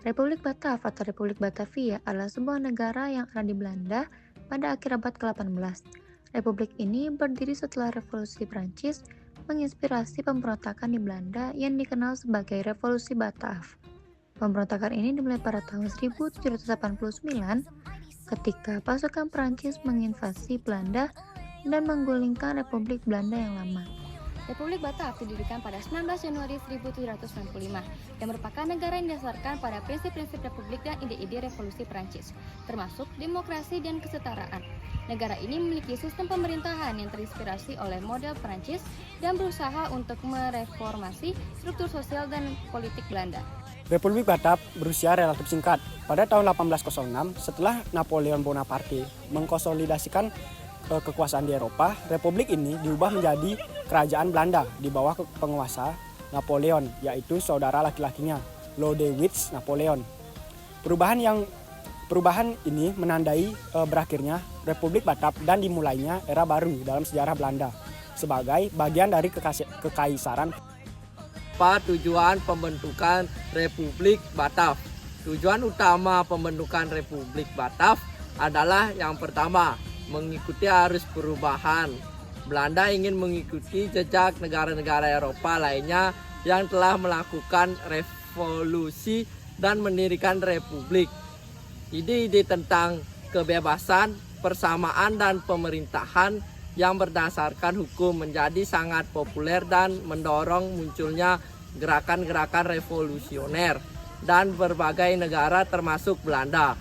Republik Batav atau Republik Batavia adalah sebuah negara yang ada di Belanda pada akhir abad ke-18. Republik ini berdiri setelah Revolusi Prancis menginspirasi pemberontakan di Belanda yang dikenal sebagai Revolusi Batav. Pemberontakan ini dimulai pada tahun 1789 ketika pasukan Prancis menginvasi Belanda dan menggulingkan Republik Belanda yang lama. Republik Batav didirikan pada 19 Januari 1795 yang merupakan negara yang didasarkan pada prinsip-prinsip republik dan ide-ide revolusi Prancis, termasuk demokrasi dan kesetaraan. Negara ini memiliki sistem pemerintahan yang terinspirasi oleh model Prancis dan berusaha untuk mereformasi struktur sosial dan politik Belanda. Republik Batav berusia relatif singkat. Pada tahun 1806, setelah Napoleon Bonaparte mengkonsolidasikan kekuasaan di Eropa, republik ini diubah menjadi kerajaan Belanda di bawah penguasa Napoleon, yaitu saudara laki-lakinya, Lodewijk Napoleon. Perubahan ini menandai berakhirnya Republik Batav dan dimulainya era baru dalam sejarah Belanda sebagai bagian dari kekaisaran. Apa tujuan pembentukan Republik Batav? Tujuan utama pembentukan Republik Batav adalah yang pertama, mengikuti arus perubahan. Belanda ingin mengikuti jejak negara-negara Eropa lainnya yang telah melakukan revolusi dan mendirikan republik. Ide-ide tentang kebebasan, persamaan, dan pemerintahan yang berdasarkan hukum menjadi sangat populer dan mendorong munculnya gerakan-gerakan revolusioner dan berbagai negara termasuk Belanda.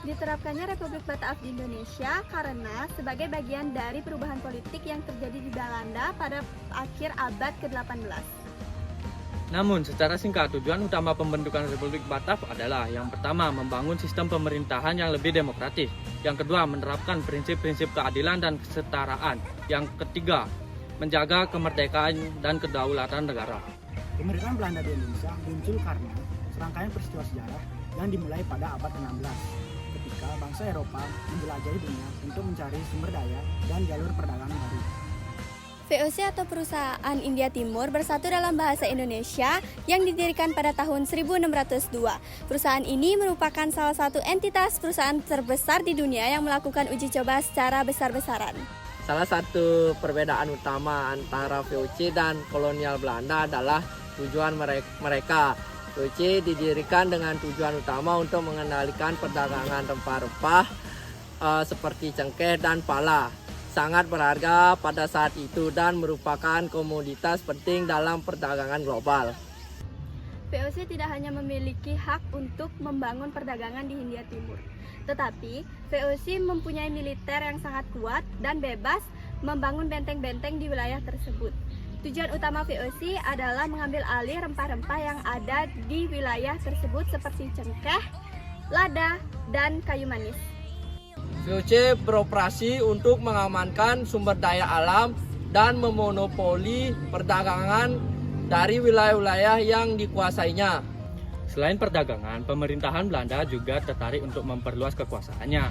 Diterapkannya Republik Batav di Indonesia karena sebagai bagian dari perubahan politik yang terjadi di Belanda pada akhir abad ke-18. Namun, secara singkat, tujuan utama pembentukan Republik Batav adalah yang pertama, membangun sistem pemerintahan yang lebih demokratis. Yang kedua, menerapkan prinsip-prinsip keadilan dan kesetaraan. Yang ketiga, menjaga kemerdekaan dan kedaulatan negara. Pemerintahan Belanda di Indonesia muncul karena serangkaian peristiwa sejarah yang dimulai pada abad ke-16. Ketika bangsa Eropa menjelajahi dunia untuk mencari sumber daya dan jalur perdagangan baru. VOC atau Perusahaan India Timur bersatu dalam bahasa Indonesia yang didirikan pada tahun 1602. Perusahaan ini merupakan salah satu entitas perusahaan terbesar di dunia yang melakukan uji coba secara besar-besaran. Salah satu perbedaan utama antara VOC dan kolonial Belanda adalah tujuan mereka. VOC didirikan dengan tujuan utama untuk mengendalikan perdagangan rempah-rempah seperti cengkeh dan pala. Sangat berharga pada saat itu dan merupakan komoditas penting dalam perdagangan global. VOC tidak hanya memiliki hak untuk membangun perdagangan di Hindia Timur, tetapi VOC mempunyai militer yang sangat kuat dan bebas membangun benteng-benteng di wilayah tersebut. Tujuan utama VOC adalah mengambil alih rempah-rempah yang ada di wilayah tersebut seperti cengkeh, lada, dan kayu manis. VOC beroperasi untuk mengamankan sumber daya alam dan memonopoli perdagangan dari wilayah-wilayah yang dikuasainya. Selain perdagangan, pemerintahan Belanda juga tertarik untuk memperluas kekuasaannya,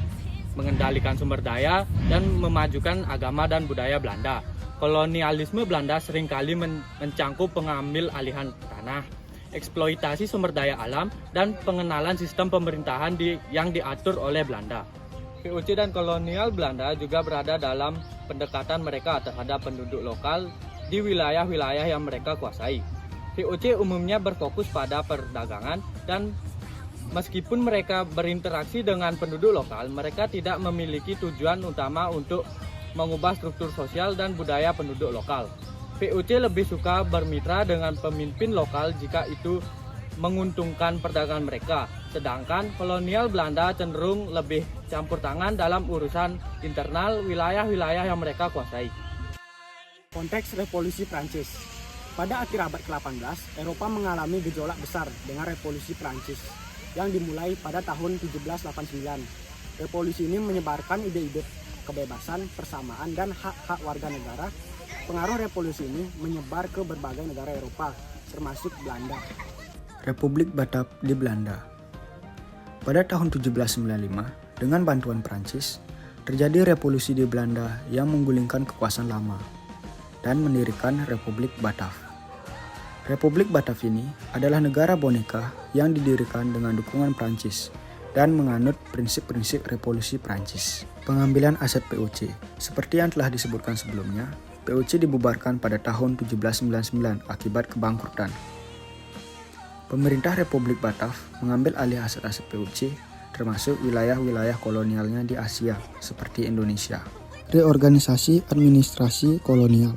mengendalikan sumber daya, dan memajukan agama dan budaya Belanda. Kolonialisme Belanda seringkali mencangkup pengambil alihan tanah, eksploitasi sumber daya alam, dan pengenalan sistem pemerintahan yang diatur oleh Belanda. VOC dan kolonial Belanda juga berada dalam pendekatan mereka terhadap penduduk lokal di wilayah-wilayah yang mereka kuasai. VOC umumnya berfokus pada perdagangan dan meskipun mereka berinteraksi dengan penduduk lokal, mereka tidak memiliki tujuan utama untuk mengubah struktur sosial dan budaya penduduk lokal. VOC lebih suka bermitra dengan pemimpin lokal jika itu menguntungkan perdagangan mereka, sedangkan kolonial Belanda cenderung lebih campur tangan dalam urusan internal wilayah-wilayah yang mereka kuasai. Konteks Revolusi Prancis. Pada akhir abad ke-18, Eropa mengalami gejolak besar dengan Revolusi Prancis yang dimulai pada tahun 1789. Revolusi ini menyebarkan ide-ide kebebasan, persamaan, dan hak-hak warga negara. Pengaruh revolusi ini menyebar ke berbagai negara Eropa, termasuk Belanda. Republik Batav di Belanda. Pada tahun 1795, dengan bantuan Prancis, terjadi revolusi di Belanda yang menggulingkan kekuasaan lama dan mendirikan Republik Batav. Republik Batavia adalah negara boneka yang didirikan dengan dukungan Prancis dan menganut prinsip-prinsip revolusi Prancis. Pengambilan aset POC. Seperti yang telah disebutkan sebelumnya, POC dibubarkan pada tahun 1799 akibat kebangkrutan. Pemerintah Republik Batav mengambil alih aset-aset POC, termasuk wilayah-wilayah kolonialnya di Asia, seperti Indonesia. Reorganisasi administrasi kolonial.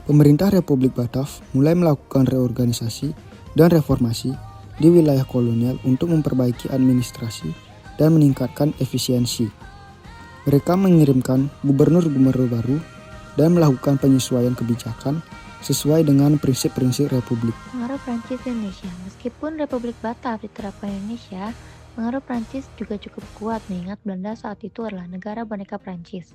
Pemerintah Republik Batav mulai melakukan reorganisasi dan reformasi di wilayah kolonial untuk memperbaiki administrasi dan meningkatkan efisiensi. Mereka mengirimkan gubernur-gubernur baru dan melakukan penyesuaian kebijakan sesuai dengan prinsip-prinsip Republik. Pengaruh Prancis di Indonesia. Meskipun Republik Batav diterapkan di Indonesia, pengaruh Prancis juga cukup kuat mengingat Belanda saat itu adalah negara boneka Prancis.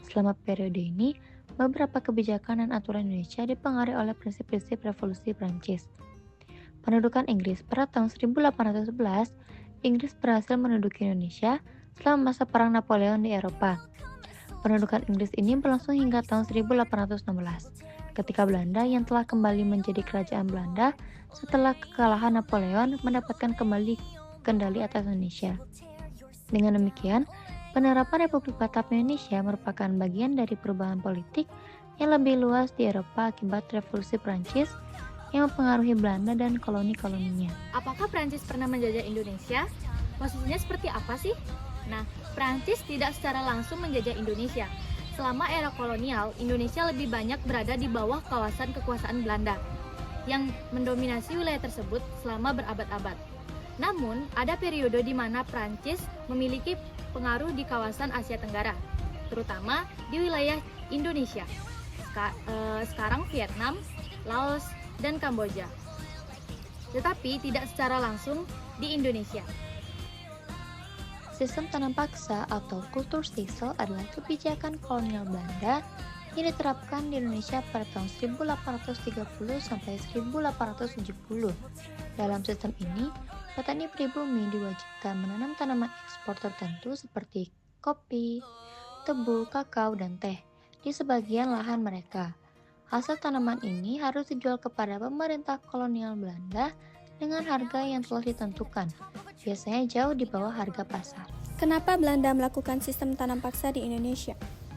Selama periode ini, beberapa kebijakan dan aturan Indonesia dipengaruhi oleh prinsip-prinsip revolusi Prancis. Pendudukan Inggris pada tahun 1811, Inggris berhasil menduduki Indonesia selama masa Perang Napoleon di Eropa. Pendudukan Inggris ini berlangsung hingga tahun 1816, ketika Belanda yang telah kembali menjadi kerajaan Belanda setelah kekalahan Napoleon mendapatkan kembali kendali atas Indonesia. Dengan demikian, penerapan Republik Batav Indonesia merupakan bagian dari perubahan politik yang lebih luas di Eropa akibat revolusi Prancis yang mempengaruhi Belanda dan koloni-koloninya. Apakah Prancis pernah menjajah Indonesia? Posisinya seperti apa sih? Nah, Prancis tidak secara langsung menjajah Indonesia. Selama era kolonial, Indonesia lebih banyak berada di bawah kawasan kekuasaan Belanda yang mendominasi wilayah tersebut selama berabad-abad. Namun, ada periode di mana Prancis memiliki pengaruh di kawasan Asia Tenggara, terutama di wilayah Indonesia, sekarang Vietnam, Laos, dan Kamboja, tetapi tidak secara langsung di Indonesia. Sistem tanam paksa atau Kulturstelsel adalah kebijakan kolonial Belanda yang diterapkan di Indonesia pada tahun 1830 sampai 1870. Dalam sistem ini, petani pribumi diwajibkan menanam tanaman ekspor tertentu seperti kopi, tebu, kakao, dan teh di sebagian lahan mereka. Hasil tanaman ini harus dijual kepada pemerintah kolonial Belanda dengan harga yang telah ditentukan, biasanya jauh di bawah harga pasar. Kenapa Belanda melakukan sistem tanam paksa di Indonesia?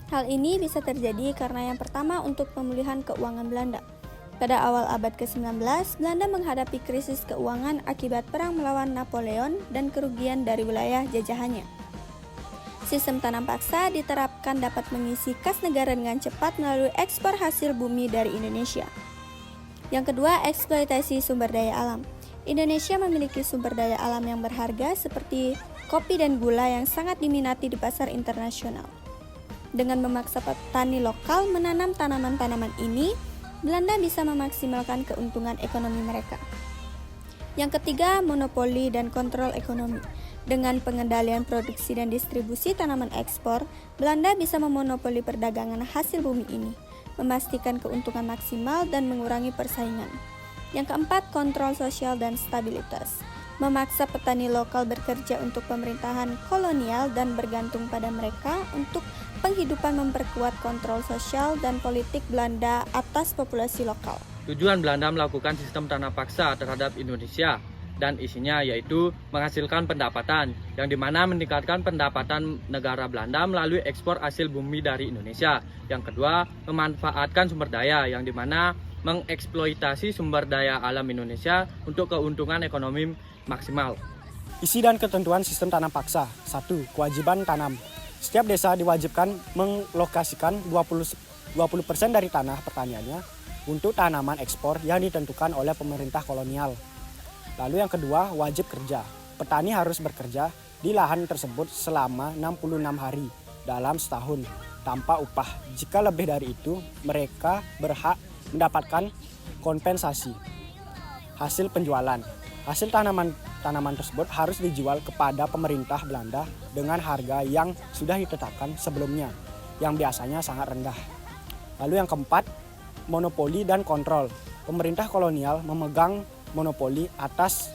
Hal ini bisa terjadi karena yang pertama untuk pemulihan keuangan Belanda. Pada awal abad ke-19, Belanda menghadapi krisis keuangan akibat perang melawan Napoleon dan kerugian dari wilayah jajahannya. Sistem tanam paksa diterapkan dapat mengisi kas negara dengan cepat melalui ekspor hasil bumi dari Indonesia. Yang kedua, eksploitasi sumber daya alam. Indonesia memiliki sumber daya alam yang berharga seperti kopi dan gula yang sangat diminati di pasar internasional. Dengan memaksa petani lokal menanam tanaman-tanaman ini, Belanda bisa memaksimalkan keuntungan ekonomi mereka. Yang ketiga, monopoli dan kontrol ekonomi. Dengan pengendalian produksi dan distribusi tanaman ekspor, Belanda bisa memonopoli perdagangan hasil bumi ini, memastikan keuntungan maksimal dan mengurangi persaingan. Yang keempat, kontrol sosial dan stabilitas. Memaksa petani lokal bekerja untuk pemerintahan kolonial dan bergantung pada mereka untuk penghidupan, memperkuat kontrol sosial dan politik Belanda atas populasi lokal. Tujuan Belanda melakukan sistem tanam paksa terhadap Indonesia dan isinya yaitu menghasilkan pendapatan, yang dimana meningkatkan pendapatan negara Belanda melalui ekspor hasil bumi dari Indonesia. Yang kedua, memanfaatkan sumber daya, yang dimana mengeksploitasi sumber daya alam Indonesia untuk keuntungan ekonomi maksimal. Isi dan ketentuan sistem tanam paksa. 1. Kewajiban tanam. Setiap desa diwajibkan melokasikan 20% dari tanah pertaniannya untuk tanaman ekspor yang ditentukan oleh pemerintah kolonial. Lalu yang kedua, wajib kerja. Petani harus bekerja di lahan tersebut selama 66 hari dalam setahun tanpa upah. Jika lebih dari itu, mereka berhak mendapatkan kompensasi hasil penjualan. Hasil tanaman tersebut harus dijual kepada pemerintah Belanda dengan harga yang sudah ditetapkan sebelumnya, yang biasanya sangat rendah. Lalu yang keempat, monopoli dan kontrol. Pemerintah kolonial memegang monopoli atas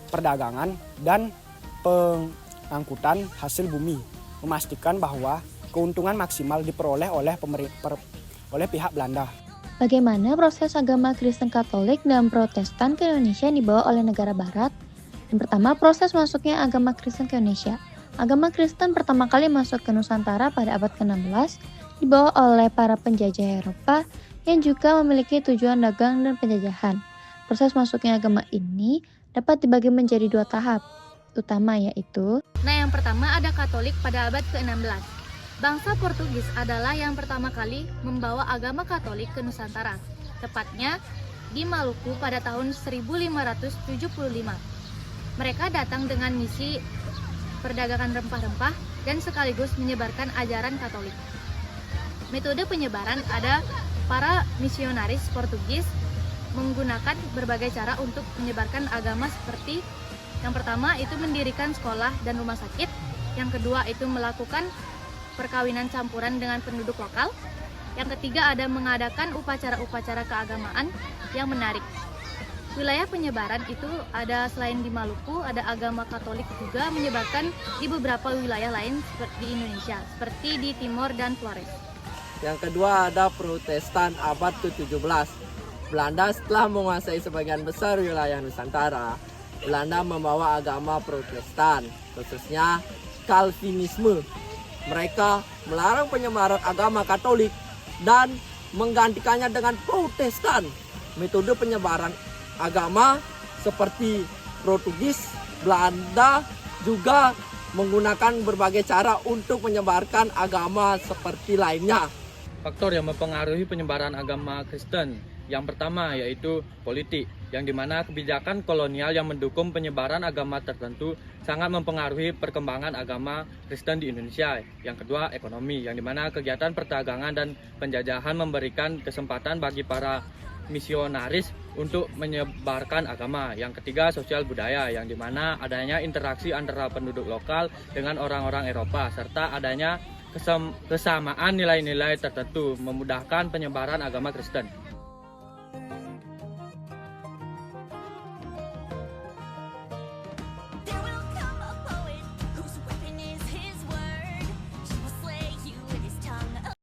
perdagangan dan pengangkutan hasil bumi, memastikan bahwa keuntungan maksimal diperoleh oleh pihak Belanda. Bagaimana proses agama Kristen Katolik dan Protestan ke Indonesia yang dibawa oleh negara barat? Yang pertama, proses masuknya agama Kristen ke Indonesia. Agama Kristen pertama kali masuk ke Nusantara pada abad ke-16, dibawa oleh para penjajah Eropa yang juga memiliki tujuan dagang dan penjajahan. Proses masuknya agama ini dapat dibagi menjadi 2 tahap utama, yaitu Yang pertama ada Katolik pada abad ke-16. Bangsa Portugis adalah yang pertama kali membawa agama Katolik ke Nusantara, tepatnya di Maluku pada tahun 1575. Mereka datang dengan misi perdagangan rempah-rempah dan sekaligus menyebarkan ajaran Katolik. Metode penyebaran ada para misionaris Portugis menggunakan berbagai cara untuk menyebarkan agama seperti yang pertama itu mendirikan sekolah dan rumah sakit, yang kedua itu melakukan perkawinan campuran dengan penduduk lokal, yang ketiga ada mengadakan upacara-upacara keagamaan yang menarik. Wilayah penyebaran itu ada selain di Maluku, ada agama Katolik juga menyebarkan di beberapa wilayah lain seperti di Indonesia, seperti di Timor dan Flores. Yang kedua ada Protestan abad ke-17. Belanda setelah menguasai sebagian besar wilayah Nusantara, Belanda membawa agama Protestan, khususnya Calvinisme. Mereka melarang penyebaran agama Katolik dan menggantikannya dengan Protestan. Metode penyebaran agama seperti Portugis, Belanda juga menggunakan berbagai cara untuk menyebarkan agama seperti lainnya. Faktor yang mempengaruhi penyebaran agama Kristen yang pertama yaitu politik, yang dimana kebijakan kolonial yang mendukung penyebaran agama tertentu sangat mempengaruhi perkembangan agama Kristen di Indonesia. Yang kedua, ekonomi, yang dimana kegiatan perdagangan dan penjajahan memberikan kesempatan bagi para misionaris untuk menyebarkan agama. Yang ketiga, sosial budaya, yang dimana adanya interaksi antara penduduk lokal dengan orang-orang Eropa, serta adanya kesamaan nilai-nilai tertentu memudahkan penyebaran agama Kristen.